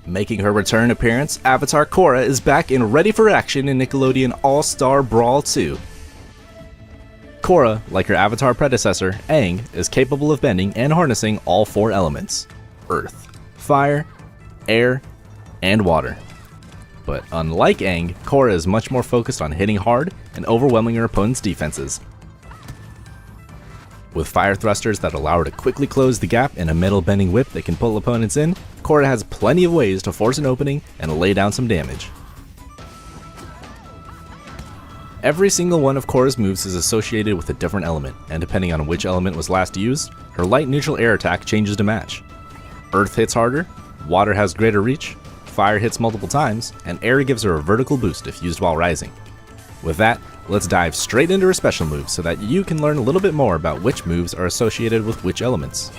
Making her return appearance, Avatar Korra is back and ready for action in Nickelodeon All-Star Brawl 2. Korra, like her Avatar predecessor, Aang, is capable of bending and harnessing all four elements: Earth, Fire, Air, and Water. But unlike Aang, Korra is much more focused on hitting hard and overwhelming her opponent's defenses. With fire thrusters that allow her to quickly close the gap and a metal bending whip that can pull opponents in, Korra has plenty of ways to force an opening and lay down some damage. Every single one of Korra's moves is associated with a different element, and depending on which element was last used, her light neutral air attack changes to match. Earth hits harder, water has greater reach, fire hits multiple times, and air gives her a vertical boost if used while rising. With that, let's dive straight into her special moves so that you can learn a little bit more about which moves are associated with which elements.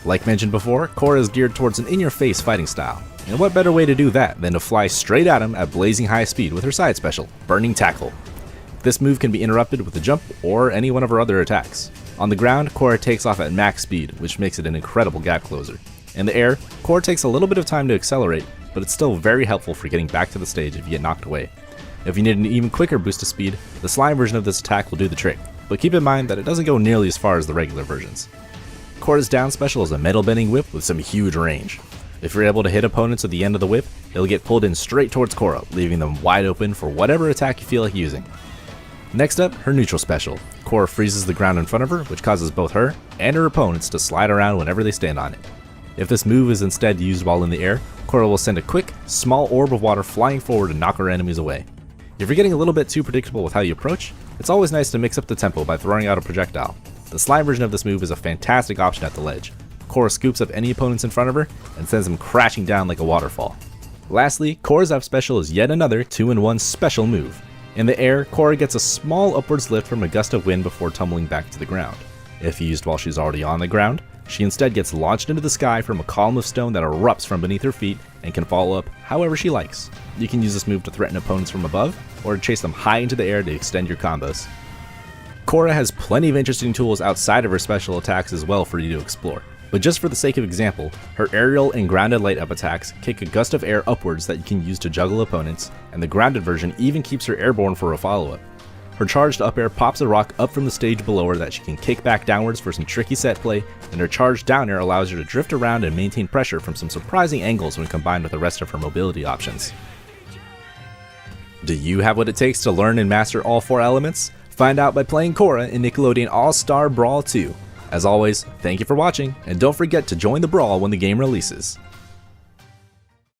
Like mentioned before, Korra is geared towards an in-your-face fighting style, and what better way to do that than to fly straight at him at blazing high speed with her side special, Burning Tackle. This move can be interrupted with a jump or any one of her other attacks. On the ground, Korra takes off at max speed, which makes it an incredible gap closer. In the air, Korra takes a little bit of time to accelerate, but it's still very helpful for getting back to the stage if you get knocked away. If you need an even quicker boost of speed, the slime version of this attack will do the trick, but keep in mind that it doesn't go nearly as far as the regular versions. Korra's down special is a metal bending whip with some huge range. If you're able to hit opponents at the end of the whip, it'll get pulled in straight towards Korra, leaving them wide open for whatever attack you feel like using. Next up, her neutral special. Korra freezes the ground in front of her, which causes both her and her opponents to slide around whenever they stand on it. If this move is instead used while in the air, Korra will send a quick, small orb of water flying forward and knock her enemies away. If you're getting a little bit too predictable with how you approach, it's always nice to mix up the tempo by throwing out a projectile. The slime version of this move is a fantastic option at the ledge. Korra scoops up any opponents in front of her and sends them crashing down like a waterfall. Lastly, Korra's up special is yet another 2-in-1 special move. In the air, Korra gets a small upwards lift from a gust of wind before tumbling back to the ground. If used while she's already on the ground, she instead gets launched into the sky from a column of stone that erupts from beneath her feet and can follow up however she likes. You can use this move to threaten opponents from above, or to chase them high into the air to extend your combos. Korra has plenty of interesting tools outside of her special attacks as well for you to explore, but just for the sake of example, her aerial and grounded light up attacks kick a gust of air upwards that you can use to juggle opponents, and the grounded version even keeps her airborne for a follow-up. Her charged up air pops a rock up from the stage below her that she can kick back downwards for some tricky set play, and her charged down air allows her to drift around and maintain pressure from some surprising angles when combined with the rest of her mobility options. Do you have what it takes to learn and master all four elements? Find out by playing Korra in Nickelodeon All-Star Brawl 2. As always, thank you for watching, and don't forget to join the brawl when the game releases.